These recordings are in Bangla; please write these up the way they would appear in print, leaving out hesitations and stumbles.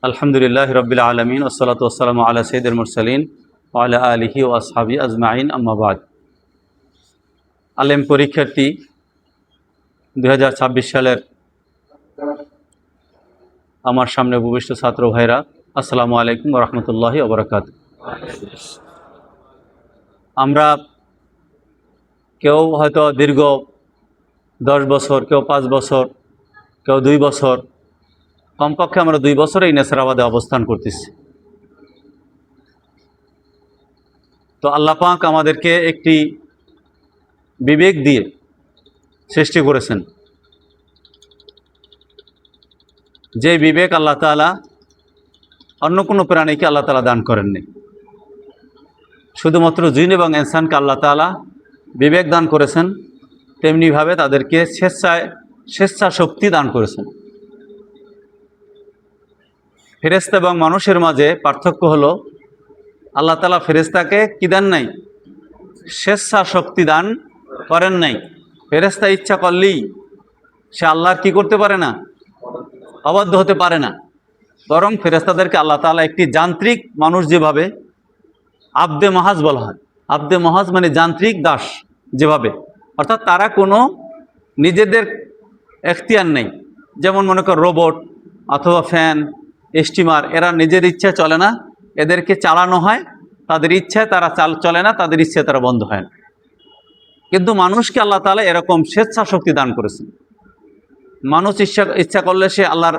আলহামদুলিল্লাহ রবিল আলমিন ওসলাতু ওসালামু আলা সৈয়দুল মুরসালিন ওয়া আলা আলিহি ওয়া আসহাবিহি আজমাইন আম্মা বাদ। আলেম পরীক্ষার্থী 2026 সালের আমার সামনে উপবিষ্ট ছাত্র ভাইরা, আসসালামু আলাইকুম ওয়া রাহমাতুল্লাহি ওয়া বারাকাতুহু। আমরা কেউ হয়তো দীর্ঘ 10 বছর, কেউ 5 বছর, কেউ 2 বছর, কমপক্ষে আমরা 2 বছর এই নেসরাবাদে অবস্থান করতেছি। তো আল্লাহ পাক আমাদেরকে একটি বিবেক দিয়ে সৃষ্টি করেছেন, যে বিবেক আল্লাহ তাআলা অন্য কোনো প্রাণীকে আল্লাহ তাআলা দান করেননি। শুধুমাত্র জিন এবং ইনসানকে আল্লাহ তাআলা বিবেক দান করেছেন, তেমনিভাবে তাদেরকে স্বেচ্ছা শক্তি দান করেছেন। ফেরেশতা এবং মানুষের মাঝে পার্থক্য হলো, আল্লাহ তাআলা ফেরেশতাকে কি দেন নাই? স্বেচ্ছা শক্তি দান করেন নাই। ফেরেশতা ইচ্ছা করলেই সে আল্লাহর কি করতে পারে না? অবাধ্য হতে পারে না। বরং ফেরেশতাদেরকে আল্লাহ তাআলা একটি যান্ত্রিক মানুষ, যেভাবে আব্দে মহাজ বলা হয়, আব্দে মহাজ মানে যান্ত্রিক দাস, যেভাবে, অর্থাৎ তারা কোনো নিজেদের এখতিয়ার নেই। যেমন মনে কর রোবট অথবা ফ্যান, স্টিমার, এরা নিজের ইচ্ছায় চলে না, এদেরকে চালানো হয়, তাদের ইচ্ছায় তারা চলে না, তাদের ইচ্ছায় তারা বন্ধ হয় না। কিন্তু মানুষকে আল্লাহ তাআলা এরকম স্বেচ্ছা শক্তি দান করেছেন। মানুষ ইচ্ছা করলে সে আল্লাহর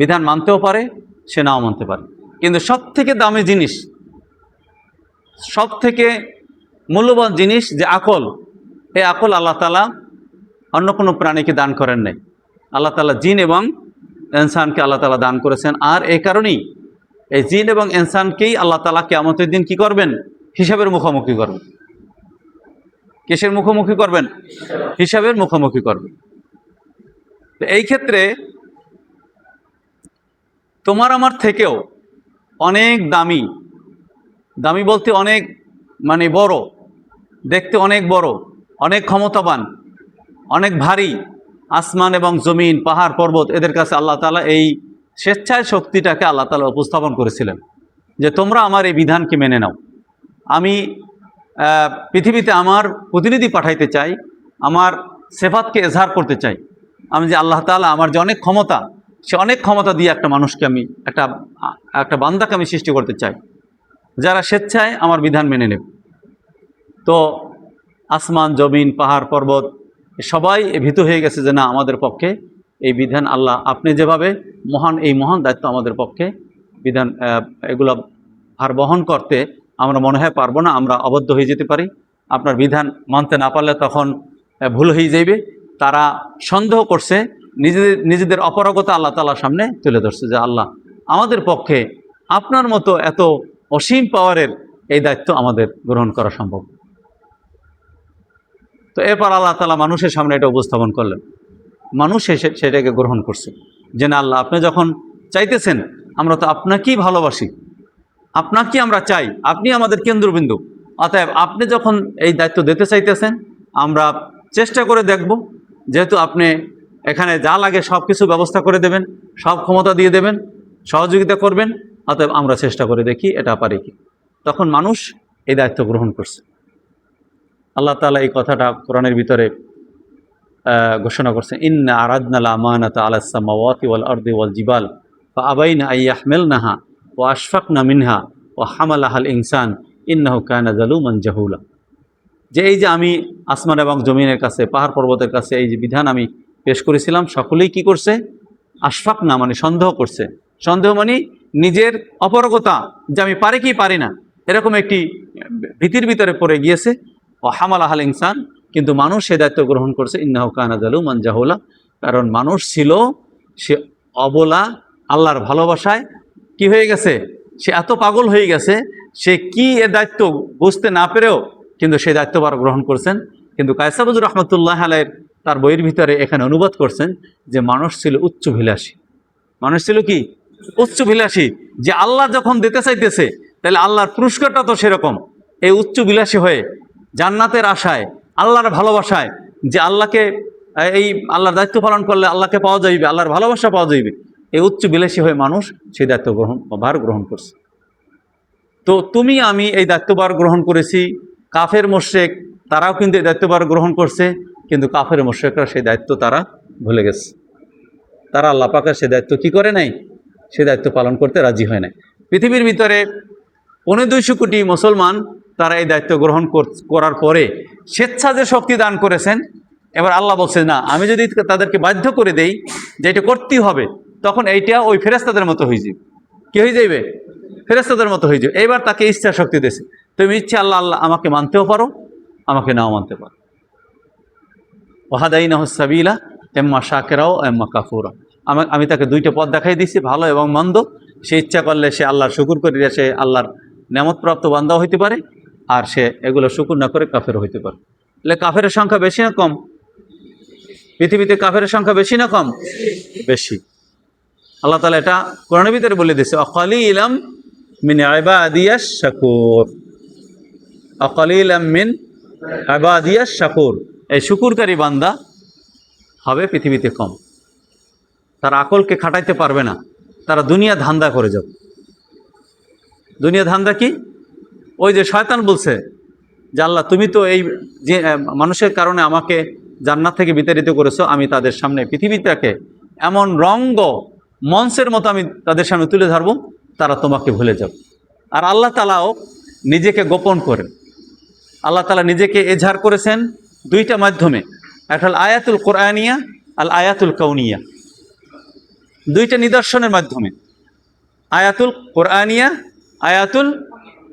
বিধান মানতেও পারে, সে নাও মানতে পারে। কিন্তু সব থেকে দামি জিনিস, সব থেকে মূল্যবান জিনিস যে আকল, এই আকল আল্লাহ তাআলা অন্য কোনো প্রাণীকে দান করেন নাই। আল্লাহ তাআলা জিন এবং ইনসানকে আল্লাহ তাআলা দান করেছেন। আর এই কারণেই এই জিন এবং ইনসানকেই আল্লাহ তাআলা কিয়ামতের দিন কি করবেন? হিসাবের মুখোমুখি করবেন। কিসের মুখোমুখি করবেন? হিসাবের মুখোমুখি করবেন। তো এই ক্ষেত্রে তোমার আমার থেকেও অনেক দামি, দামি বলতে অনেক মানে বড়, দেখতে অনেক বড়, অনেক ক্ষমতাবান, অনেক ভারী আসমান এবং জমিন, পাহাড় পর্বত, এদের কাছে আল্লাহ তাআলা এই স্বেচ্ছায় শক্তিটাকে আল্লাহ তাআলা উপস্থাপন করেছিলেন যে তোমরা আমার এই বিধানকে মেনে নাও। আমি পৃথিবীতে আমার প্রতিনিধি পাঠাইতে চাই, আমার সিফাতকে এজহার করতে চাই। আমি যে আল্লাহ তাআলা, আমার যে অনেক ক্ষমতা, সে অনেক ক্ষমতা দিয়ে একটা মানুষকে আমি, একটা বান্দাকে আমি সৃষ্টি করতে চাই, যারা স্বেচ্ছায় আমার বিধান মেনে নেবে। তো আসমান, জমিন, পাহাড়, পর্বত সবাই ভীত হয়ে গেছে যে না, আমাদের পক্ষে এই বিধান, আল্লাহ আপনি যেভাবে মহান, এই মহান দায়িত্ব আমাদের পক্ষে বিধান, এগুলো ভার বহন করতে আমরা মনে হয় পারবো না, আমরা অবদ্ধ হয়ে যেতে পারি। আপনার বিধান মানতে না পারলে তখন ভুল হয়ে যাইবে। তারা সন্দেহ করছে, নিজেদের অপারগতা আল্লাহ তাআলার সামনে তুলে ধরছে যে আল্লাহ, আমাদের পক্ষে আপনার মতো এত অসীম পাওয়ারের এই দায়িত্ব আমাদের গ্রহণ করা সম্ভব। তো এরপর আল্লাহ তাআলা মানুষের সামনে এটা উপস্থাপন করলেন। মানুষ সেটাকে গ্রহণ করছে যে না, আল্লাহ আপনি যখন চাইতেছেন, আমরা তো আপনাকেই ভালোবাসি, আপনাকেই আমরা চাই, আপনি আমাদের কেন্দ্রবিন্দু। অতএব আপনি যখন এই দায়িত্ব দিতে চাইতেছেন, আমরা চেষ্টা করে দেখব, যেহেতু আপনি এখানে যা লাগে সব কিছু ব্যবস্থা করে দেবেন, সব ক্ষমতা দিয়ে দেবেন, সহযোগিতা করবেন, অতএব আমরা চেষ্টা করে দেখি এটা পারি কি। তখন মানুষ এই দায়িত্ব গ্রহণ করছে। আল্লাহ তাআলা এই কথাটা কোরআনের ভিতরে ঘোষণা করছেন, ইন্না আরাদনাল আমানাতা আলাস সামাওয়াতি ওয়াল আরদি ওয়াল জিবাল ফাআবাইনা আইয়াহমিলনাহা ওয়া আশফাকনা মিনহা ওয়া হামালাহাল ইনসান ইন্নাহু কানা যালুমান জাহুলা। যে এই যে আমি আসমান এবং জমিনের কাছে, পাহাড় পর্বতের কাছে এই যে বিধান আমি পেশ করেছিলাম, সকলেই কি করছে? আশফাকনা মানে সন্দেহ করছে। সন্দেহ মানে নিজের অপারগতা, যে আমি পারি কি পারি না, এরকম একটি ভীতির ভিতরে পড়ে গিয়েছে। ও হামালাহাল ইনসান, কিন্তু মানুষ সে দায়িত্ব গ্রহণ করছে, ইন্নাহু কানা যালুমান জাহুলা। কারণ মানুষ ছিল সে অবলা, আল্লাহর ভালোবাসায় কি হয়ে গেছে? সে এত পাগল হয়ে গেছে, সে কি এর দায়িত্ব বুঝতে না পেরেও কিন্তু সেই দায়িত্বভার গ্রহণ করছেন। কিন্তু কায়সাবুজুর রহমতুল্লাহ আলাইহির তার বইয়ের ভিতরে এখানে অনুবাদ করছেন যে মানুষ ছিল উচ্চভিলাষী। মানুষ ছিল কি? উচ্চভিলাষী। যে আল্লাহ যখন দিতে চাইতেছে, তাহলে আল্লাহর পুরস্কারটা তো সেরকম। এই উচ্চবিলাসী হয়ে জান্নাতের আশায়, আল্লাহর ভালোবাসায়, যে আল্লাহকে, এই আল্লাহর দায়িত্ব পালন করলে আল্লাহকে পাওয়া যাইবে, আল্লাহর ভালোবাসা পাওয়া যাইবে, এই উচ্চ বিলাসী হয়ে মানুষ সেই দায়িত্ব ভার গ্রহণ করছে। তো তুমি আমি এই দায়িত্বভার গ্রহণ করেছি, কাফের মুশরিক তারাও কিন্তু এই দায়িত্বভার গ্রহণ করছে, কিন্তু কাফের মুশরিকরা সেই দায়িত্ব তারা ভুলে গেছে। তারা আল্লাহ পাকের সেই দায়িত্ব কি করে নাই, সেই দায়িত্ব পালন করতে রাজি হয় নাই। পৃথিবীর ভিতরে 250 কোটি মুসলমান তারা এই দায়িত্ব গ্রহণ করার পরে স্বেচ্ছা যে শক্তি দান করেছেন, এবার আল্লাহ বলছে না, আমি যদি তাদেরকে বাধ্য করে দেই যে এটা করতেই হবে, তখন এইটা ওই ফেরেশতাদের মতো হয়ে যাবে। কি হয়ে যাইবে? ফেরেশতাদের মতো হয়ে যাবে। এবার তাকে ইচ্ছা শক্তি দিয়েছে, তুমি ইচ্ছা আল্লাহ আল্লাহ আমাকে মানতেও পারো, আমাকে নাও মানতে পারো। ওয়াহাদাইনাহু সাবিলা এম্মা শাকিরাও এম্মা কাফুরা। আমি তাকে দুইটা পথ দেখাই দিয়েছি, ভালো এবং মন্দ। সে ইচ্ছা করলে সে আল্লাহর শুকুর করিয়া সে আল্লাহর নেয়ামতপ্রাপ্ত বান্দাও হইতে পারে, আর সে এগুলো শুকুর না করে কাফেরও হইতে পারে। তাহলে কাফের সংখ্যা বেশি না কম? পৃথিবীতে কাফের সংখ্যা বেশি না কম? বেশি। আল্লাহ তাআলা এটা কোরআনের ভিতরে বলে দিয়েছে, আকালিলাম মিন ইবাদিয়াশ শাকুর, আকালিলাম মিন ইবাদিয়াশ শাকুর। এই শুকুরকারী বান্দা হবে পৃথিবীতে কম। তারা আকলকে খাটাইতে পারবে না, তারা দুনিয়া ধান্দা করে যাবে। দুনিয়া ধান্দা কি? ওই যে শয়তান বলছে যে আল্লাহ তুমি তো এই যে মানুষের কারণে আমাকে জান্নাত থেকে বিতাড়িত করেছো, আমি তাদের সামনে পৃথিবীটাকে এমন রঙ্গ মঞ্চের মতো আমি তাদের সামনে তুলে ধরবো, তারা তোমাকে ভুলে যাবে। আর আল্লাহ তাআলাও নিজেকে গোপন করেন। আল্লাহ তাআলা নিজেকে এজাহার করেছেন দুইটা মাধ্যমে, একটা হল আয়াতুল কোরআনিয়া, আল আয়াতুল কাউনিয়া। দুইটা নিদর্শনের মাধ্যমে, আয়াতুল কোরআনিয়া, আয়াতুল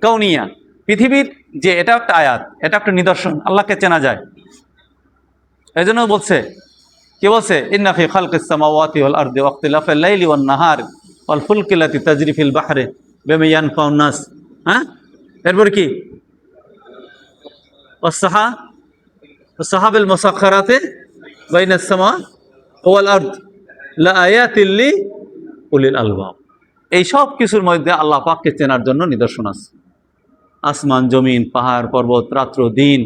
কাউনিয়া। পৃথিবীর যে এটা একটা আয়াত, এটা একটা নিদর্শন, আল্লাহকে চেনা যায়। এই জন্য বলছে, কি বলছে? ইন্না ফি খালকিস সামাওয়াতি ওয়াল আরদি ওয়া ইখতিলাফিল লাইলি ওয়ান নাহার ওয়াল ফুলকি লাতি তাজরি ফিল বাহরি বিমা ইয়ানফাউন নাস। হ্যাঁ, এরপর কি? ওয়াসসাহাবিল মুসাখখারাতি বাইনাস সামা ওয়াল আরদ লাআয়াতিল লিউলিল আলবাব। এই সব কিছুর মধ্যে আল্লাহ পাককে চেনার জন্য নিদর্শন আছে। আসমান, জমিন, পাহাড়, পর্বত, রাত্র দিন,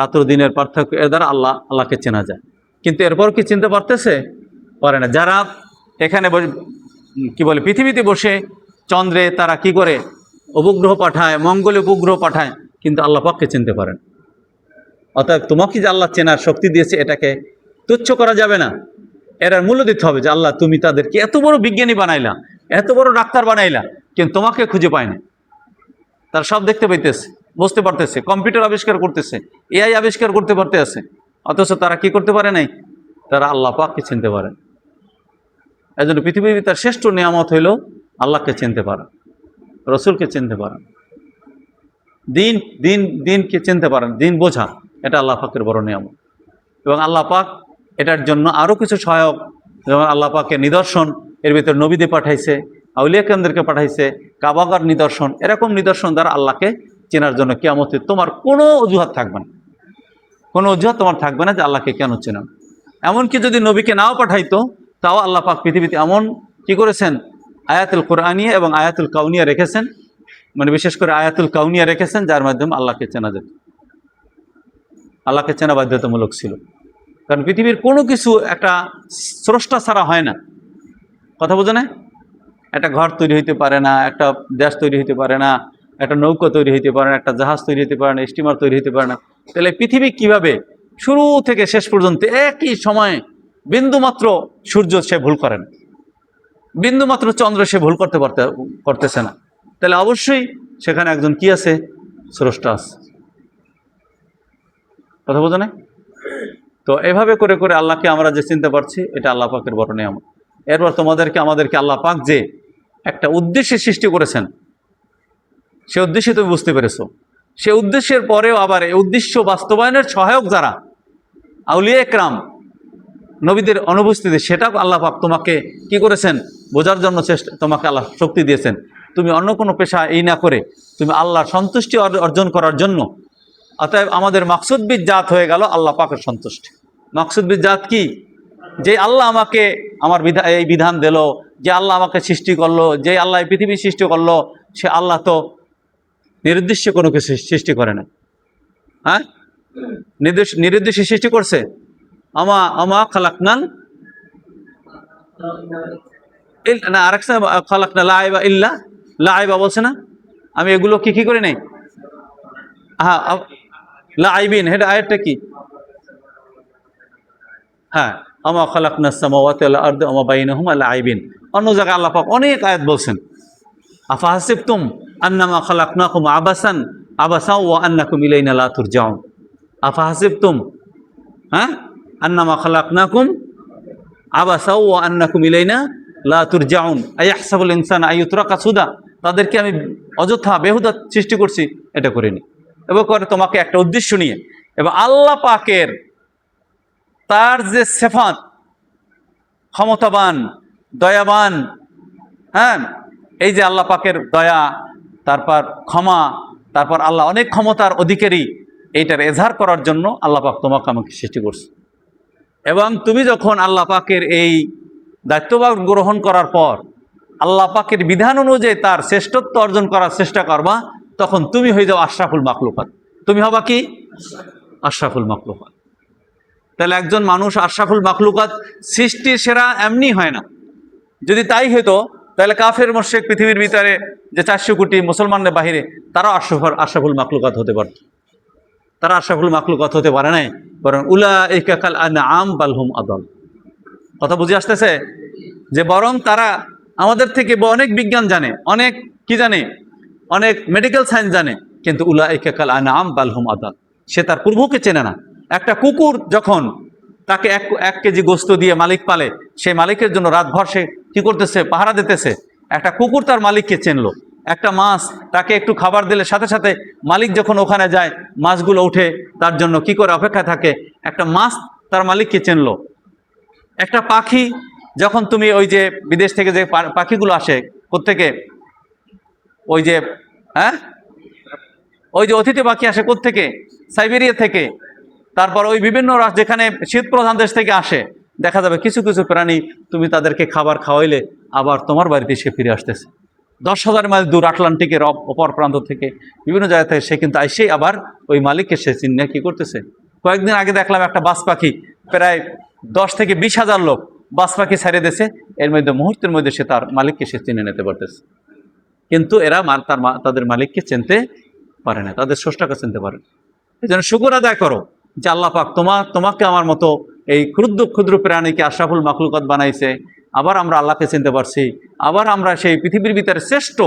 রাত্র দিনের পার্থক্য, এর দ্বারা আল্লাহকে চেনা যায়। কিন্তু এরপর কি চিনতে পারতেছে? পারে না। যারা এখানে কি বলে পৃথিবীতে বসে চন্দ্রে তারা কি করে উপগ্রহ পাঠায়, মঙ্গলে উপগ্রহ পাঠায়, কিন্তু আল্লাহ পাককে চিনতে পারেন। অর্থাৎ তোমাকে যে আল্লাহ চেনার শক্তি দিয়েছে, এটাকে তুচ্ছ করা যাবে না। এর মূল্য দিতে হবে যে আল্লাহ তুমি তাদেরকে এত বড় বিজ্ঞানী বানাইলা, এত বড় ডাক্তার বানাইলা, কিন্তু তোমাকে খুঁজে পায় না। তারা সব দেখতে পাইতেছে, বুঝতে পারতেছে, কম্পিউটার আবিষ্কার করতেছে, এআই আবিষ্কার করতে পারতেছে, অথচ তারা কি করতে পারে নাই? তারা আল্লাহ পাককে চিনতে পারে। এই জন্য পৃথিবীর তার শ্রেষ্ঠ নিয়ামত হইল আল্লাহকে চিনতে পারা, রসুলকে চিনতে পারা, দিনকে চিনতে পারেন, দিন বোঝা, এটা আল্লাহ পাকের বড় নিয়ামত। এবং আল্লাহ পাক এটার জন্য আরও কিছু সহায়ক, যেমন আল্লাহ পাকের নিদর্শন, এর ভিতরে নবীদের পাঠাইছে, আউলিয়া কেরামদেরকে পাঠাইছে, কাবাগার নিদর্শন। এরকম নিদর্শন দ্বারা আল্লাহকে চেনার জন্য কিয়ামতে তোমার কোনো অজুহাত থাকবে না, কোনো অজুহাত তোমার থাকবে না যে আল্লাহকে কেন চেনা। এমনকি যদি নবীকে নাও পাঠাইতো, তাও আল্লাহ পাক পৃথিবীতে এমন কি করেছেন, আয়াতুল কোরআনিয়া এবং আয়াতুল কাউনিয়া রেখেছেন, মানে বিশেষ করে আয়াতুল কাউনিয়া রেখেছেন, যার মাধ্যমে আল্লাহকে চেনা যেত। আল্লাহকে চেনা বাধ্যতামূলক ছিল, কারণ পৃথিবীর কোনো কিছু একটা স্রষ্টা ছাড়া হয় না। কথা বোঝে না? একটা ঘর তৈরি হইতে পারে না, একটা দেশ তৈরি হইতে পারে না, একটা নৌকা তৈরি হইতে পারে না, একটা জাহাজ তৈরি হইতে পারে না, স্টিমার তৈরি হইতে পারে না। তাহলে পৃথিবী কিভাবে শুরু থেকে শেষ পর্যন্ত একই সময়ে বিন্দুমাত্র সূর্য সে ভুল করে না, বিন্দুমাত্র চন্দ্র সে ভুল করতেছে না। তাহলে অবশ্যই সেখানে একজন কি আছে? স্রষ্টা আছে। কথা বোঝে না? তো এভাবে করে করে আল্লাহকে আমরা যে চিনতে পারছি, এটা আল্লাহ পাকের বড় নিয়ামত। এরপর আমাদেরকে আল্লাহ পাক যে একটা উদ্দেশ্যে সৃষ্টি করেছেন, সে উদ্দেশ্যে তুমি বুঝতে পেরেছো। সে উদ্দেশ্যের পরেও আবার এই উদ্দেশ্য বাস্তবায়নের সহায়ক যারা আউলিয়া একরাম, নবীদের অনুপস্থিতি, সেটা আল্লাহ পাক তোমাকে কি করেছেন? বোঝার জন্য তোমাকে আল্লাহ শক্তি দিয়েছেন। তুমি অন্য কোনো পেশা এই না করে তুমি আল্লাহর সন্তুষ্টি অর্জন করার জন্য, অতএব আমাদের মাকসুদ জাত হয়ে গেল আল্লাহ পাকের সন্তুষ্টি। মাকসুদ জাত কি? যে আল্লাহ আমাকে আমার এই বিধান দিল, যে আল্লাহ আমাকে সৃষ্টি করলো, যে আল্লাহ এই পৃথিবী সৃষ্টি করলো, সে আল্লাহ তো নিরুদ্দেশ্য কোনো কিছু সৃষ্টি করে না। হ্যাঁ, নিরুদ্দেশ্যে সৃষ্টি করছে। আমা খালাকনাল না আরেক খালাক না লাইবা ইল্লা লাইবা বলছে না, আমি এগুলো কি করে নেই। হ্যাঁ লাইবিন, এটা আয়াতটা কি? হ্যাঁ, আমা খালাকনাস সামাওয়াতি ওয়াল আরদা ওয়া মা বাইনাহুমা লাইবিন। অন্য জায়গায় আল্লাহ পাক অনেক আয়াত বলছেন, আফা হাসিবতুম আন্নামা খালাকনাকুম আবাসান আবাসাও ওয়া আন্নাকুম ইলাইনা লা তুরজাউন। আফা হাসিবতুম, হ্যাঁ, আন্নামা খালাকনাকুম আবাসাও ওয়া আন্নাকুম ইলাইনা লা তুরজাউন আয়াহসাবুল ইনসানু আইয়ুতরাকা সুদা। তাদেরকে আমি অযথা বেহুদা সৃষ্টি করছি, এটা করিনি। এবং করে তোমাকে একটা উদ্দেশ্য নিয়ে। এবং আল্লাহ পাকের তার যে সিফাত, ক্ষমতাবান, দয়াবান, হ্যাঁ, এই যে আল্লাহ পাকের দয়া, তারপর ক্ষমা, তারপর আল্লাহ অনেক ক্ষমতার অধিকারী, এইটার এজহার করার জন্য আল্লাহ পাক তোমাকে আমাকে সৃষ্টি করছে। এবং তুমি যখন আল্লাহ পাকের এই দায়িত্বভার গ্রহণ করার পর আল্লাহ পাকের বিধান অনুযায়ী তার শ্রেষ্ঠত্ব অর্জন করার চেষ্টা করবা, তখন তুমি হয়ে যাও আশরাফুল মাখলুকাত। তুমি হবা কি? আশরাফুল মাখলুকাত। তাহলে একজন মানুষ আশরাফুল মাখলুকাত, সৃষ্টির সেরা এমনি হয় না। যদি তাই হতো তাহলে কাফের মুশরিক পৃথিবীর ভিতরে যে 400 কোটি মুসলমানদের বাহিরে, তারা আশরাফুল মাখলুকাত হতে পারত। তারা আশরাফুল মাখলুকাত হতে পারে নাই, বরং উলাইকা কাল আনআম বাল হুম আদাল। কথা বুঝে আসতেছে? যে বরং তারা আমাদের থেকে অনেক বিজ্ঞান জানে, অনেক কি জানে, অনেক মেডিকেল সায়েন্স জানে, কিন্তু উলাইকা কাল আনআম বাল হুম আদাল। সে তার প্রভুকে চেনে না। একটা কুকুর যখন তাকে এক কেজি গোস্ত দিয়ে মালিক পালে, সেই মালিকের জন্য রাতভর সে কি করতেছে? পাহারা দিতেছে। একটা কুকুর তার মালিককে চেনলো। একটা মাছ, তাকে একটু খাবার দিলে সাথে সাথে মালিক যখন ওখানে যায়, মাছগুলো উঠে তার জন্য কি করে অপেক্ষায় থাকে। একটা মাছ তার মালিককে চেনলো। একটা পাখি, যখন তুমি ওই যে বিদেশ থেকে যে পাখিগুলো আসে, কোত্থেকে? ওই যে, হ্যাঁ, ওই যে অতিথি পাখি আসে কোত্থেকে? সাইবেরিয়া থেকে। তারপর ওই বিভিন্ন যেখানে শীত প্রধান দেশ থেকে আসে, দেখা যাবে কিছু কিছু প্রাণী তুমি তাদেরকে খাবার খাওয়াইলে আবার তোমার বাড়িতে সে ফিরে আসতেছে। 10,000 মাইল দূর আটলান্টিকের অপর প্রান্ত থেকে, বিভিন্ন জায়গা থেকে সে কিন্তু আইসেই আবার ওই মালিককে সে চিহ্নে কি করতেছে। কয়েকদিন আগে দেখলাম একটা বাস পাখি, প্রায় 10 থেকে 20,000 লোক বাস পাখি ছাড়িয়ে দিয়েছে, এর মধ্যে মুহূর্তের মধ্যে সে তার মালিককে সে চিনে নিতে পারতেছে। কিন্তু এরা তাদের মালিককে চিনতে পারে না, তাদের স্রষ্টাকে চিনতে পারে না। এই জন্য শুকর আদায় করো যে আল্লাহ পাক তোমাকে আমার মতো এই ক্ষুদ্র ক্ষুদ্র প্রাণীকে আশরাফুল মাখলুকাত বানাইছে। আবার আমরা আল্লাহকে চিনতে পারছি। আবার আমরা সেই পৃথিবীর ভিতরে শ্রেষ্ঠ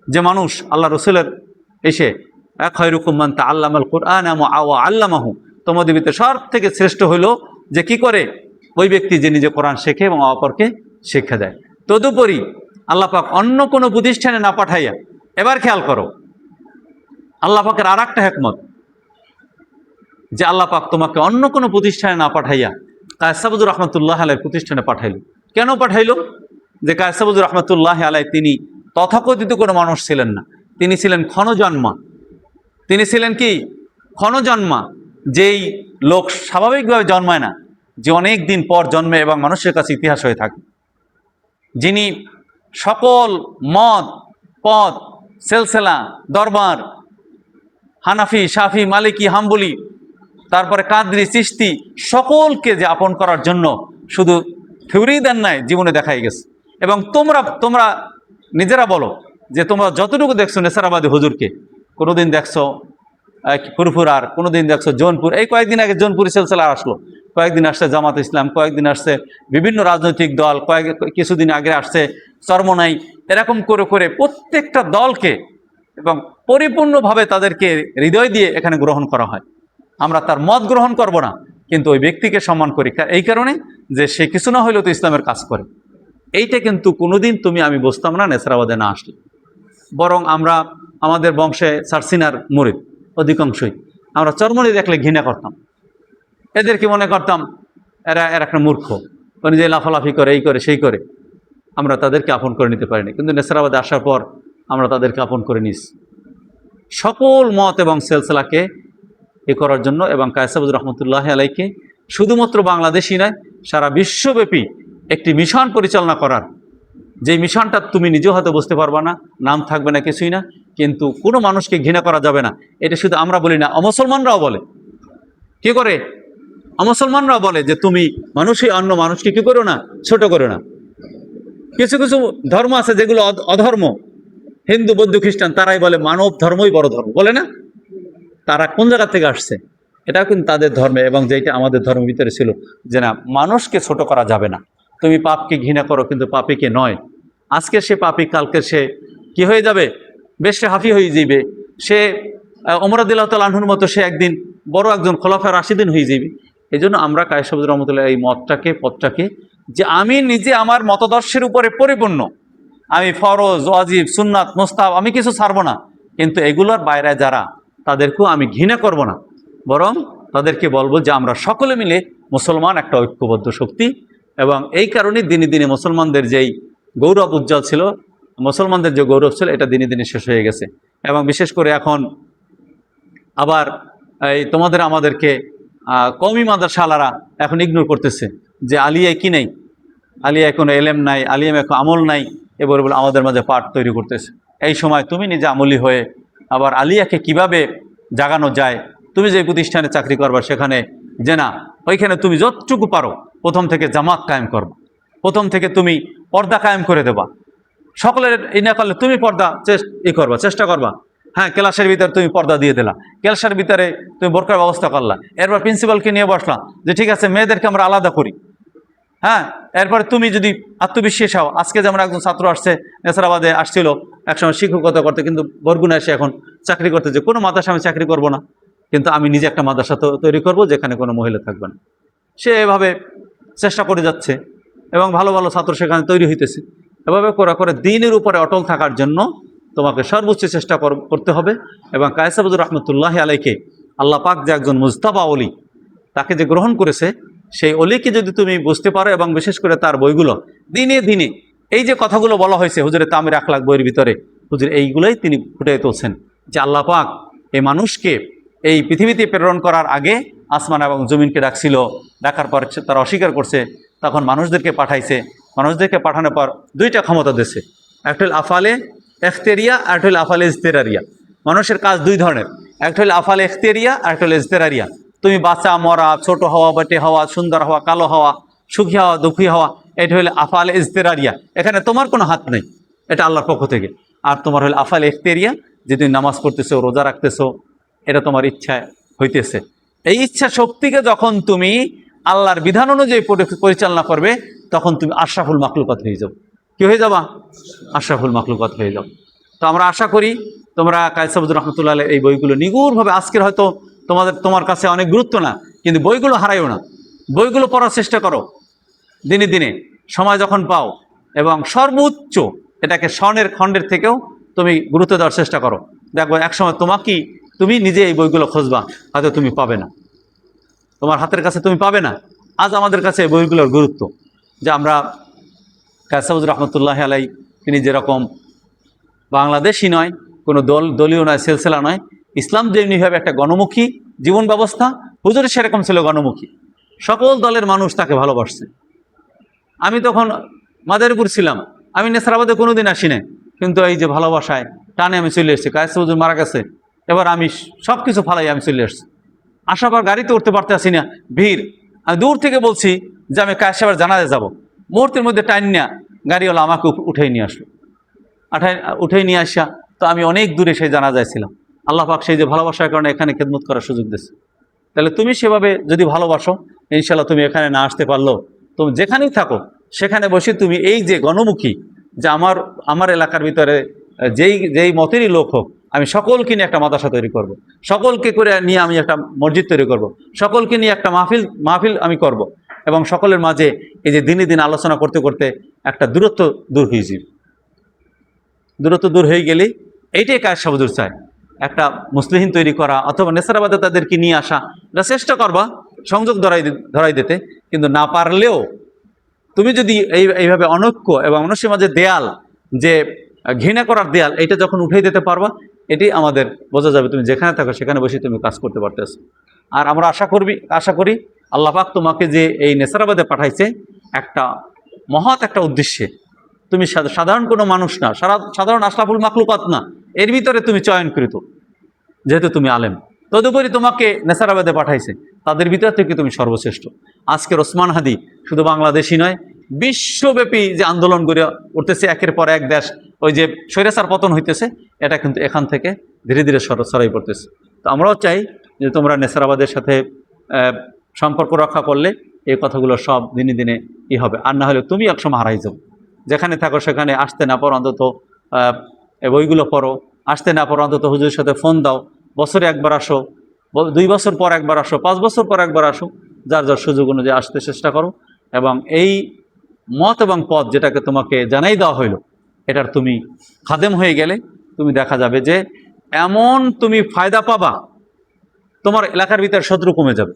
যে মানুষ, আল্লাহ রসুলের এসে খায়রুকুম মান তাআল্লামাল কুরআন ওয়া আল্লামাহু, তোমাদের ভিতরে সব থেকে শ্রেষ্ঠ হলো যে কি করে? ওই ব্যক্তি যে নিজে কোরআন শেখে এবং অপরকে শিক্ষা দেয়। তদুপরি আল্লাহ পাক অন্য কোনো প্রতিষ্ঠানে না পাঠাইয়া, এবার খেয়াল করো আল্লাহ পাকের আর একটা হিকমত, যে আল্লাহ পাক তোমাকে অন্য কোনো প্রতিষ্ঠানে না পাঠাইয়া কায়সাবুদুর রহমতুল্লাহ আলাইহির প্রতিষ্ঠানে পাঠাইল। কেন পাঠাইল? যে কায়সাবুদুর রহমতুল্লাহ আলাই তিনি তথাকথিত কোনো মানুষ ছিলেন না, তিনি ছিলেন ক্ষণজন্মা। তিনি ছিলেন কি? ক্ষণজন্মা। যেই লোক স্বাভাবিকভাবে জন্মায় না, যে অনেক দিন পর জন্মে এবং মানুষের কাছে ইতিহাস হয়ে থাকে, যিনি সকল মত, পথ, সেলসেলা, দরবার, হানাফি, শাফি, মালিকি, হাম্বলি, তারপরে কাদরি, চিশতি, সকলকে যে আপন করার জন্য শুধু থিওরি দেন নাই, জীবনে দেখাই গেছে। এবং তোমরা নিজেরা বলো যে তোমরা যতটুকু দেখছো নেসারাবাদী হুজুরকে, কোনোদিন দেখছো ফুরফুরার, কোনোদিন দেখছো জৌনপুর, এই কয়েকদিন আগে জৌনপুরি সিলসিলা আসলো, কয়েকদিন আসছে জামাত ইসলাম, কয়েকদিন আসছে বিভিন্ন রাজনৈতিক দল, কিছুদিন আগে আসছে চরমনাই। এরকম করে করে প্রত্যেকটা দলকে এবং পরিপূর্ণভাবে তাদেরকে হৃদয় দিয়ে এখানে গ্রহণ করা হয়। আমরা তার মত গ্রহণ করব না, কিন্তু ওই ব্যক্তিকে সম্মান করি এই কারণে যে সে কিছু না হইলেও তো ইসলামের কাজ করে। এইটা কিন্তু কোনোদিন তুমি আমি বুঝতাম না নেসরাবাদে না আসলে। বরং আমরা আমাদের বংশে সারসিনার মুরিদ অধিকাংশই আমরা চরমনি দেখলে ঘৃণা করতাম, এদেরকে মনে করতাম এরা একটা মূর্খ, মানে যে লাফালাফি করে, এই করে, সেই করে। আমরা তাদেরকে আপন করে নিতে পারিনি, কিন্তু নেসরাবাদে আসার পর আমরা তাদেরকে আপন করে নিস সকল মত এবং সেলসেলাকে এ করার জন্য। এবং কায়সাবুদুর রহমতুল্লাহ আলাইকে শুধুমাত্র বাংলাদেশই নয়, সারা বিশ্বব্যাপী একটি মিশন পরিচালনা করার, যে মিশনটা তুমি নিজেও হয়তো বুঝতে পারবা না, নাম থাকবে না, কিছুই না, কিন্তু কোনো মানুষকে ঘৃণা করা যাবে না। এটা শুধু আমরা বলি না, অমুসলমানরাও বলে। কি করে? অমুসলমানরাও বলে যে তুমি মানুষই অন্য মানুষকে কি করো না, ছোট করো না। কিছু কিছু ধর্ম আছে যেগুলো অধর্ম, হিন্দু বৌদ্ধ খ্রিস্টান, তারাই বলে মানব ধর্মই বড় ধর্ম, বলে না? তারা কোন জায়গা থেকে আসছে? এটাও কিন্তু তাদের ধর্মে, এবং যেটা আমাদের ধর্মের ভিতরে ছিল যে না, মানুষকে ছোট করা যাবে না, তুমি পাপকে ঘৃণা করো কিন্তু পাপীকে নয়। আজকে সে পাপী, কালকে সে কি হয়ে যাবে? বেশ হাফি হয়ে যাবে। সে ওমর রাদিয়াল্লাহু তাআলা আনহুর মতো সে একদিন বড় একজন খোলাফায়ে রাশিদিন হয়ে যাবে। এই জন্য আমরা কায়েস সাহেব রহমতুল্লাহ এই পথটাকে যে আমি নিজে আমার মতদর্শের উপরে পরিপূর্ণ, আমি ফরজ, ওয়াজিব, সুন্নাত, মুস্তাহাব আমি কিছু ছাড়বো না, কিন্তু এগুলোর বাইরে যারা, তাদেরকেও আমি ঘৃণা করব না, বরং তাদেরকে বলবো যে আমরা সকলে মিলে মুসলমান একটা ঐক্যবদ্ধ শক্তি। এবং এই কারণেই দিনে দিনে মুসলমানদের যেই গৌরব উজ্জ্বল ছিল, মুসলমানদের যে গৌরব ছিল, এটা দিনে দিনে শেষ হয়ে গেছে। এবং বিশেষ করে এখন আবার এই তোমাদের আমাদেরকে কওমি মাদ্রাসাওয়ালারা এখন ইগনোর করতেছে যে আলিয়ায় কি নেই, আলিয়ায় কোনো এলেম নাই, আলিয়ায় এখন আমল নাই, এবারে বলে আমাদের মাঝে পাঠ তৈরি করতেছে। এই সময় তুমি নিজে আমলি হয়ে আবার আলিয়াকে কিভাবে জাগানো যায়, তুমি যে প্রতিষ্ঠানে চাকরি করবা সেখানে যে না, ওইখানে তুমি যতটুকু পারো প্রথম থেকে জামাত কায়েম করবা, প্রথম থেকে তুমি পর্দা কায়েম করে দেবা। সকলের এই না করলে তুমি পর্দা করবা, চেষ্টা করবা। হ্যাঁ, ক্লাসের ভিতরে তুমি পর্দা দিয়ে দিলা, ক্লাসের ভিতরে তুমি বোরকার ব্যবস্থা করলা, এরপর প্রিন্সিপালকে নিয়ে বসলা যে ঠিক আছে মেয়েদেরকে আমরা আলাদা করি। হ্যাঁ, এরপরে তুমি যদি আত্মবিশ্বাস হও, আজকে যেমন একজন ছাত্র আসছে নেসারাবাদে আসছিল একসময় শিক্ষকতা করতে, কিন্তু বরগুনা এসে এখন চাকরি করতে, যে কোনো মাদ্রাসা আমি চাকরি করব না, কিন্তু আমি নিজে একটা মাদ্রাসা তৈরি করব যেখানে কোনো মহিলা থাকবে না। সে এভাবে চেষ্টা করে যাচ্ছে এবং ভালো ভালো ছাত্র সেখানে তৈরি হইতেছে। এভাবে করে দ্বীনের উপরে অটল থাকার জন্য তোমাকে সর্বোচ্চ চেষ্টা করতে হবে। এবং কায়েস আবদুর রহমতুল্লাহ আলাইকে আল্লাহ পাক যে একজন মুজতাবা অলি, তাকে যে গ্রহণ করেছে, সেই অলিকে যদি তুমি বুঝতে পারো, এবং বিশেষ করে তার বইগুলো দিনে দিনে এই যে কথাগুলো বলা হয়েছে হুজুরের তামির আখলাক বইয়ের ভিতরে, হুজুর এইগুলোই তিনি ফুটে তুলছেন যে আল্লাহ পাক এই মানুষকে এই পৃথিবীতে প্রেরণ করার আগে আসমান এবং জমিনকে ডাকছিল, ডাকার পর তারা অস্বীকার করছে, তখন মানুষদেরকে পাঠাইছে। মানুষদেরকে পাঠানোর পর দুইটা ক্ষমতা দিয়েছে, একটা হল আফালে এখতেরিয়া, আর একটা হল আফালে ইজতেরারিয়া। মানুষের কাজ দুই ধরনের, একটা হল আফালে এখতেরিয়া, আর একটা হল ইজতেরারিয়া। তুমি বাঁচা, মরা, ছোট হওয়া, বেটে হওয়া, সুন্দর হওয়া, কালো হওয়া, সুখী হওয়া, দুঃখী হওয়া, এটা হলো আফালে ইজতেরারিয়া। এখানে তোমার কোনো হাত নেই, এটা আল্লাহর পক্ষ থেকে। আর তোমার হলো আফালে এখতেরিয়া, যে তুমি নামাজ পড়তেছো, রোজা রাখতেছো, এটা তোমার ইচ্ছায় হইতেছে। এই ইচ্ছা শক্তিকে যখন তুমি আল্লাহর বিধান অনুযায়ী পরিচালনা করবে, তখন তুমি আশরাফুল মাখলুকাত হয়ে যাও। কি হয়ে যাবা? আশরাফুল মাখলুকাত হয়ে যাও। তো আমরা আশা করি তোমরা কায়েস আবদুর রহমতুল্লাহ এই বইগুলো নিগুড়ভাবে, আজকের হয়তো তোমার কাছে অনেক গুরুত্ব না, কিন্তু বইগুলো হারাইও না, বইগুলো পড়ার চেষ্টা করো দিনে দিনে সময় যখন পাও, এবং সর্বোচ্চ এটাকে স্বর্ণের খণ্ডের থেকেও তুমি গুরুত্ব দেওয়ার চেষ্টা করো। দেখো একসময় তুমি নিজে এই বইগুলো খুঁজবা, হয়তো তুমি পাবে না, তোমার হাতের কাছে তুমি পাবে না। আজ আমাদের কাছে এই বইগুলোর গুরুত্ব, যে আমরা কায়েস আবদুর রহমতুল্লাহ আলাই তিনি যেরকম বাংলাদেশি নয়, কোনো দলীয় নয়, সিলসিলা নয়, ইসলাম যেমনিভাবে একটা গণমুখী জীবন ব্যবস্থা, হুজুরের সেরকম ছিল গণমুখী। সকল দলের মানুষ তাকে ভালোবাসছে। আমি তখন মাদারীপুর ছিলাম, আমি নেসারাবাদে কোনো দিন আসি না, কিন্তু এই যে ভালোবাসায় টানে আমি চলে এসেছি। কায়েস হুজুর মারা গেছে, এবার আমি সব কিছু ফালাই আমি চলে এসেছি। আসার পর গাড়িতে উঠতে পারতে আসি না, ভিড়। আমি দূর থেকে বলছি যে আমি কায়েস সাহেবের জানাজা যাব, মুহূর্তের মধ্যে টাইম নিয়ে গাড়িওয়ালা আমাকে উঠেই নিয়ে আসলো। উঠেই নিয়ে আসা, তো আমি অনেক দূরে সেই জানাজায় ছিলাম। আল্লাহ পাক সেই যে ভালোবাসার কারণে এখানে খেদমত করার সুযোগ দিয়েছে। তাহলে তুমি সেভাবে যদি ভালোবাসো, ইনশাল্লাহ তুমি এখানে না আসতে পারলো, তুমি যেখানেই থাকো সেখানে বসে তুমি এই যে গণমুখী, যে আমার এলাকার ভিতরে যেই মতেরই লোক হোক, আমি সকলকে নিয়ে একটা মাদ্রাসা তৈরি করব। সকলকে করে নিয়ে আমি একটা মসজিদ তৈরি করব। সকলকে নিয়ে একটা মাহফিল আমি করব। এবং সকলের মাঝে এই যে দিনে দিন আলোচনা করতে করতে একটা দূরত্ব দূর হয়ে যাবে। দূরত্ব দূর হয়ে গেলে এইটাই কায়েস সাহেব হুজুর চায়, একটা মুসলিহিন তৈরি করা, অথবা নেসারাবাদে তাদেরকে নিয়ে আসা। এটা চেষ্টা করবা সংযোগ ধরাই দিতে, কিন্তু না পারলেও তুমি যদি এইভাবে অনৈক্য এবং মানুষের মাঝে দেয়াল, যে ঘৃণা করার দেয়াল, এটা যখন উঠে দিতে পারবা, এটি আমাদের বোঝা যাবে তুমি যেখানে থাকো সেখানে বসে তুমি কাজ করতে পারতেছো। আর আমরা আশা করি আল্লাহ পাক তোমাকে যে এই নেসারাবাদে পাঠাইছে একটা মহৎ একটা উদ্দেশ্যে। তুমি সাধারণ কোনো মানুষ না, সাধারণ আশরাফুল মাখলুকাত না, এর ভিতরে তুমি চয়নকৃত, যেহেতু তুমি আলেম। তদুপরি তোমাকে নেসারাবাদে পাঠাইছে, তাদের ভিতর থেকে তুমি সর্বশ্রেষ্ঠ। আজকের ওসমান হাদি শুধু বাংলাদেশি নয়, বিশ্বব্যাপী যে আন্দোলন গড়ে উঠতেছে, একের পর এক দেশ ওই যে স্বৈরাচার পতন হইতেছে, এটা কিন্তু এখান থেকে ধীরে ধীরে ছড়াই পড়তেছে। তো আমরাও চাই যে তোমরা নেসারাবাদের সাথে সম্পর্ক রক্ষা করলে এই কথাগুলো সব দিনে দিনে হবে, আর না হলে তুমি একসময় হারাই যাও। যেখানে থাকো সেখানে আসতে না পারো অন্তত বইগুলো পড়ো, আসতে না পারো অন্তত হুজুরের সাথে ফোন দাও, বছরে একবার আসো, 2 বছর পর একবার আসো, 5 বছর পর একবার আসো, যার যার সুযোগ অনুযায়ী আসতে চেষ্টা করো। এবং এই মত এবং পথ যেটাকে তোমাকে জানাই দেওয়া হইল, এটার তুমি খাদেম হয়ে গেলে তুমি দেখা যাবে যে এমন তুমি ফায়দা পাবা, তোমার এলাকার ভিতরে শত্রু কমে যাবে,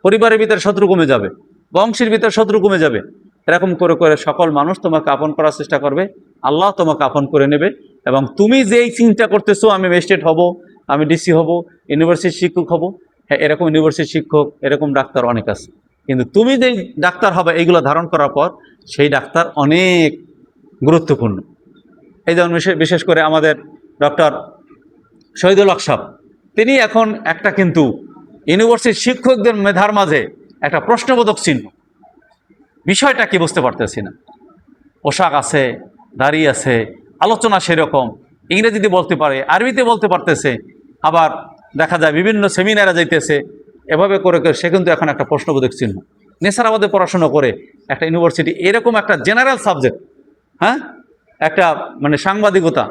পরিবারের ভিতরে শত্রু কমে যাবে, বংশের ভিতরে শত্রু কমে যাবে। এরকম করে করে সকল মানুষ তোমাকে আপন করার চেষ্টা করবে, আল্লাহ তোমাকে আপন করে নেবে। এবং তুমি যেই চিন্তা করতেছো আমি ম্যাজিস্ট্রেট হব, আমি ডিসি হব, ইউনিভার্সিটির শিক্ষক হব, হ্যাঁ এরকম ইউনিভার্সিটির শিক্ষক, এরকম ডাক্তার অনেক আছে, কিন্তু তুমি যেই ডাক্তার হবে এইগুলো ধারণ করার পর সেই ডাক্তার অনেক গুরুত্বপূর্ণ। এই যেমন বিশেষ করে আমাদের ডক্টর শহীদুল হক সাহেব, তিনি এখন একটা কিন্তু ইউনিভার্সিটির শিক্ষকদের মেধার মাঝে একটা প্রশ্নবোধক চিহ্ন। বিষয়টা কি বুঝতে পারতেছি না, পোশাক আছে, দাড়ি আছে, আলোচনা সেরকম, ইংরেজিতে বলতে পারে, আরবিতে বলতে পারতেছে, আবার দেখা যায় বিভিন্ন সেমিনারে যাইতেছে, এভাবে করে করে সে কিন্তু এখন একটা প্রশ্নবোধক চিহ্ন। নেসারাবাদে পড়াশোনা করে একটা ইউনিভার্সিটি এরকম একটা জেনারেল সাবজেক্ট, হ্যাঁ একটা মানে সাংবাদিকতা,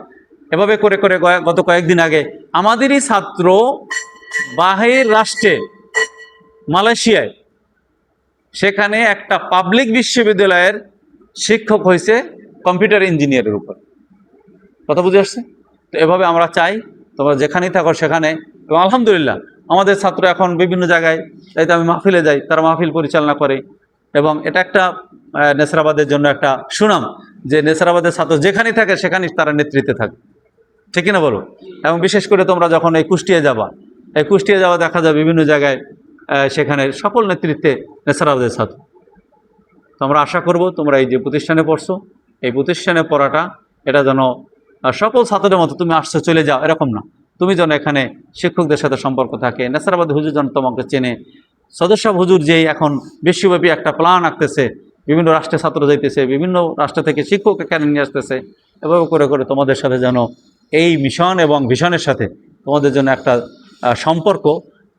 এভাবে করে করে গত কয়েকদিন আগে আমাদেরই ছাত্র বাহির রাষ্ট্রে মালয়েশিয়ায়, সেখানে একটা পাবলিক বিশ্ববিদ্যালয়ের শিক্ষক হয়েছে কম্পিউটার ইঞ্জিনিয়ারের উপর। কথা বুঝে আসছে? তো এভাবে আমরা চাই তোমরা যেখানেই থাকো সেখানে, এবং আলহামদুলিল্লাহ আমাদের ছাত্র এখন বিভিন্ন জায়গায়, তাই তো আমি মাহফিলে যাই, তারা মাহফিল পরিচালনা করে, এবং এটা একটা নেসারাবাদের জন্য একটা সুনাম যে নেসারাবাদের ছাত্র যেখানেই থাকে সেখানেই তারা নেতৃত্বে থাকে, ঠিক কিনা বলো? এবং বিশেষ করে তোমরা যখন এই কুষ্টিয়া যাবা, দেখা যায় বিভিন্ন জায়গায় সেখানে সকল নেতৃত্বে নেসারাবাদের ছাত্র। তো আমরা আশা করব তোমরা এই যে প্রতিষ্ঠানে পড়ছো, এই প্রতিষ্ঠানে পড়াটা এটা যেন সকল ছাত্রদের মতো তুমি আসছো চলে যাও এরকম না, তুমি যেন এখানে শিক্ষকদের সাথে সম্পর্ক থাকে, নেসারাবাদ হুজুর যেন তোমাকে চেনে, সদস্য হুজুর যেই এখন বিশ্বব্যাপী একটা প্ল্যান আঁকতেছে, বিভিন্ন রাষ্ট্রের ছাত্র যাইতেছে, বিভিন্ন রাষ্ট্র থেকে শিক্ষক এখানে নিয়ে আসতেছে, এভাবে করে করে তোমাদের সাথে যেন এই মিশন এবং ভিশনের সাথে তোমাদের জন্য একটা সম্পর্ক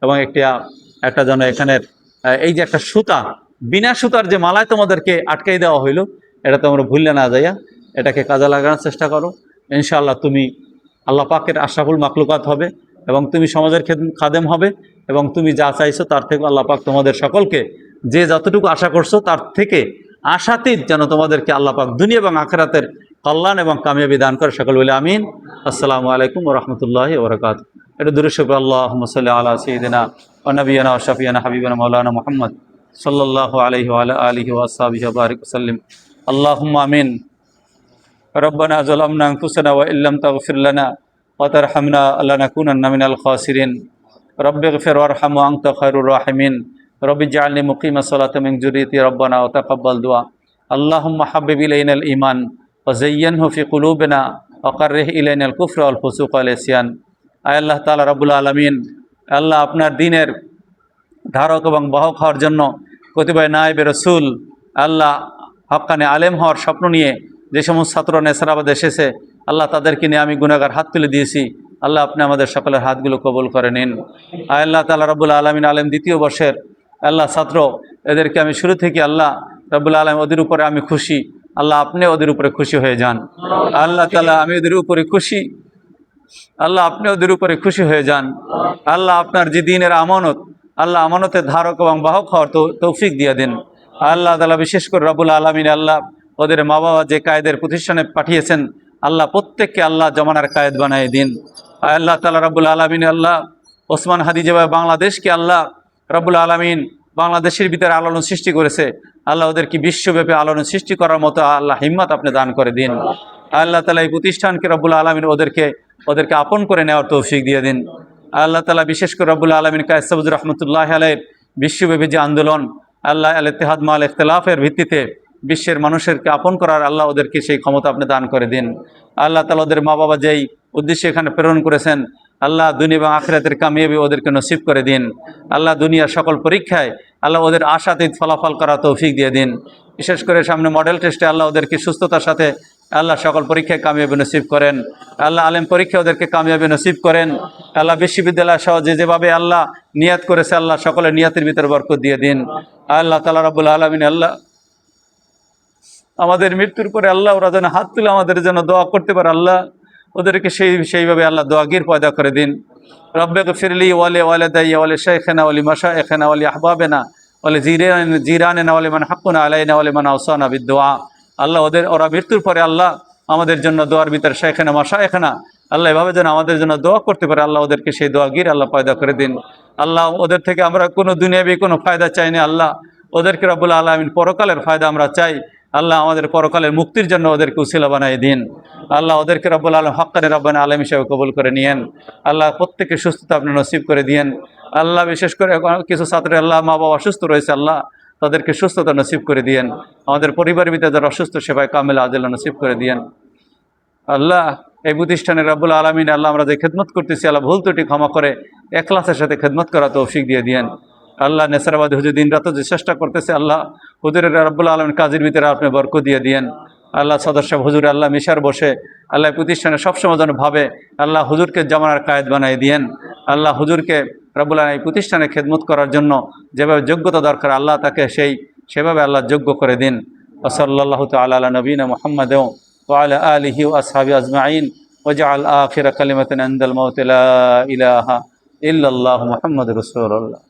এবং একটা যেন এখানের এই যে একটা সুতা, বিনা সুতার যে মালায় তোমাদেরকে আটকাই দেওয়া হইলো, এটা তোমরা ভুললে না যাইয়া এটাকে কাজে লাগানোর চেষ্টা করো। ইনশাআল্লাহ তুমি আল্লাহ পাকের আশরাফুল মাখলুকাত হবে এবং তুমি সমাজের খাদেম হবে, এবং তুমি যা চাইছো তার থেকে আল্লাহ পাক তোমাদের সকলকে যে যতটুকু আশা করছো তার থেকে আশাতীত যেন তোমাদেরকে আল্লাহ পাক দুনিয়া এবং আখিরাতের কল্যাণ এবং কামিয়াবি দান করে। সকল বলে আমিন। আসসালামু আলাইকুম ওয়া রাহমাতুল্লাহি ওয়া বারাকাতুহু। এটা দরুদ শরীফ, আল্লাহুম্মা সাল্লি আলা সাইয়্যিদিনা ওয়া নাবিয়িনা ওয়া শাফিয়ানা হাবিবানা মাওলানা মুহাম্মদ সাল্লাল্লাহু আলাইহি ওয়া আলা আলিহি ওয়া আসহাবিহি ওয়া বারিক ওয়া সাল্লিম। আল্লাহুম্মা আমিন। রব্বানা যালামনা আনফুসানা ওয়া ইল্লাম তাগফির লানা ওয়া তারহামনা লানাকুনান্না মিনাল খাসিরিন। রব্বিগফির ওয়ারহাম ওয়া আনতা খায়রুর রাহিমিন। রব্বি ইজআলনি মুকিমাস সালাতি মিন যুররিয়্যাতি রব্বানা ওয়া তাকাব্বাল দুআ। আল্লাহুম্মা হাব্বিব ইলাইনাল ঈমান ওয়া যায়্যিনহু ফি কুলুবিনা ওয়া কাররিহ ইলাইনাল কুফরা ওয়াল ফুসুক ওয়াল ইসয়ান। আয় আল্লাহ তাআলা রব্বুল আলামিন, আল্লাহ আপনার দ্বীনের ধারক এবং বাহক হওয়ার জন্য কতিপয় নায়েবে রাসূল, আল্লাহ হক্কানে আলেম হওয়ার স্বপ্ন নিয়ে যে সমস্ত ছাত্র নেসারাবাদে এসেছে, আল্লাহ তাদেরকে নিয়ে আমি গুনাহগার হাত তুলে দিয়েছি, আল্লাহ আপনি আমাদের সকলের হাতগুলো কবুল করে নিন। আয় আল্লাহ তাআলা রব্বুল আলামিন, আলেম দ্বিতীয় বর্ষের আল্লাহ ছাত্র, এদেরকে আমি শুরু থেকে আল্লাহ রব্বুল আলামিন ওদের উপরে আমি খুশি, আল্লাহ আপনি ওদের উপরে খুশি হয়ে যান। আল্লাহ তাআলা আমি ওদের উপরে খুশি, আল্লাহ আপনি ওদের উপরে খুশি হয়ে যান। আল্লাহ আপনার যে দ্বীনের আমানত, আল্লাহ আমানতের ধারক এবং বাহক হওয়ার তৌফিক দিয়ে দিন। আল্লাহ তাআলা বিশেষ করে রব্বুল আলামিন, আল্লাহ ওদের মা বাবা যে কায়েদের প্রতিষ্ঠানে পাঠিয়েছেন, আল্লাহ প্রত্যেককে আল্লাহ জমানার কায়েদ বানিয়ে দিন। আল্লাহ তাআলা রব্বুল আলামিন, আল্লাহ ওসমান হাদি যেভাবে বাংলাদেশকে আল্লাহ রব্বুল আলামিন বাংলাদেশের ভিতরে আলোড়ন সৃষ্টি করেছে, আল্লাহ ওদেরকে বিশ্বব্যাপী আলোড়ন সৃষ্টি করার মতো আল্লাহ হিম্মত আপনি দান করে দিন। আল্লাহ তাআলা এই প্রতিষ্ঠানকে রব্বুল আলামিন ওদেরকে আপন করে নেওয়ার তৌফিক দিয়ে দিন। আল্লাহ তাআলা বিশেষ করে রব্বুল আলামিন কায়েস হুজুর রাহমাতুল্লাহি আলাইহির বিশ্বব্যাপী যে আন্দোলন, আল্লাহ আল ইত্তেহাদ মাল ইখতিলাফের ভিত্তিতে বিশ্বের মানুষেরকে আপন করার, আল্লাহ ওদেরকে সেই ক্ষমতা আপনি দান করে দিন। আল্লাহ তাআলা ওদের মা বাবা যেই উদ্দেশ্যে এখানে প্রেরণ করেছেন, আল্লাহ দুনিয়া এবং আখিরাতের কামিয়াবি ওদেরকে নসিব করে দিন। আল্লাহ দুনিয়ার সকল পরীক্ষায় আল্লাহ ওদের আশাতীত ফলাফল করা তৌফিক দিয়ে দিন। বিশেষ করে সামনে মডেল টেস্টে আল্লাহ ওদেরকে সুস্থতার সাথে আল্লাহ সকল পরীক্ষায় কামিয়াবি নসিব করেন। আল্লাহ আলেম পরীক্ষা ওদেরকে কামিয়াবি নসিব করেন। আল্লাহ বিশ্ববিদ্যালয় সহ যেভাবে আল্লাহ নিয়াত করেছে আল্লাহ সকলের নিয়াতের ভিতরে বরকত দিয়ে দিন। আল্লাহ তাআলা রাব্বুল আলামিন আল্লাহ আমাদের মৃত্যুর পরে আল্লাহ ওরা যেন হাত তুলে আমাদের জন্য দোয়া করতে পারে, আল্লাহ ওদেরকে সেইভাবে আল্লাহ দোয়াগির পয়দা করে দিন। রব্বে গফিরলি ওয়ালি ওয়ালিদাইয়া ওয়ালি শাইখিনা ওয়ালি মাশাইখিনা ওয়ালি আহবাবিনা ওয়ালি জিরানিনা ওয়ালি মান হাক্কুনা আলাইনা ওয়ালি মান আওসানা বিদুআ। আল্লাহ ওরা মৃত্যুর পরে আল্লাহ আমাদের জন্য দোয়ার ভিতরে শাইখিনা মাশাইখিনা আল্লাহ এভাবে যেন আমাদের জন্য দোয়া করতে পারে, আল্লাহ ওদেরকে সেই দোয়াগির আল্লাহ পয়দা করে দিন। আল্লাহ ওদের থেকে আমরা কোনো দুনিয়াবি কোনো ফায়দা চাই না, আল্লাহ ওদেরকে রব্বুল আলামিন পরকালের ফায়দা আমরা চাই। আল্লাহ আমাদের পরকালের মুক্তির জন্য ওদেরকে উসিলা বানাই দিন। আল্লাহ ওদেরকে রব্বুল আলম হক্কানি রব্বানা আলম হিসেবে কবুল করে নিয়েন। আল্লাহ প্রত্যেককে সুস্থতা আপনি নসিব করে দিয়েন। আল্লাহ বিশেষ করে কিছু ছাত্রের আল্লাহ মা বাবা অসুস্থ রয়েছে, আল্লাহ তাদেরকে সুস্থতা নসিব করে দিয়েন। আমাদের পরিবারের ভিতরে যারা অসুস্থ সেবায় কামিল আদিল্লাহ নসিব করে দিয়েন। আল্লাহ এই প্রতিষ্ঠানের রব্বুল আলমিন আল্লাহ আমরা যে খেদমত করতেছি আল্লাহ ভুল ত্রুটি ক্ষমা করে এখলাসের সাথে খেদমত করা তৌফিক দিয়ে দিয়েন। আল্লাহ নেসারাবাদী হুজুর দিন রাত যে চেষ্টা করতেছে আল্লাহ হুজুরের রব্বুল আলমিন কাজের ভিতরে আপনি বরকত দিয়ে দিয়েন। আল্লাহ সদস্য হুজুর আল্লাহ মিশার বসে আল্লাহ প্রতিষ্ঠানে সবসময় যেন ভাবে আল্লাহ হুজুরকে জামানার কায়েদ বানাই দিয়েন। আল্লাহ হুজুরকে রব্বুল আলমিন এই প্রতিষ্ঠানে খেদমত করার জন্য যেভাবে যোগ্যতা দরকার আল্লাহ তাকে সেভাবে আল্লাহ যোগ্য করে দিন। ওয়াসাল্লাল্লাহু তাআলা আলা নবিনা মুহাম্মাদ ওয়া আলা আলিহি ওয়া আসহাবিহি আজমাইন ওয়াজআল আখিরা কালিমাতানা ইনদাল মাউত লা ইলাহা ইল্লাল্লাহু মুহাম্মাদুর রাসূলুল্লাহ।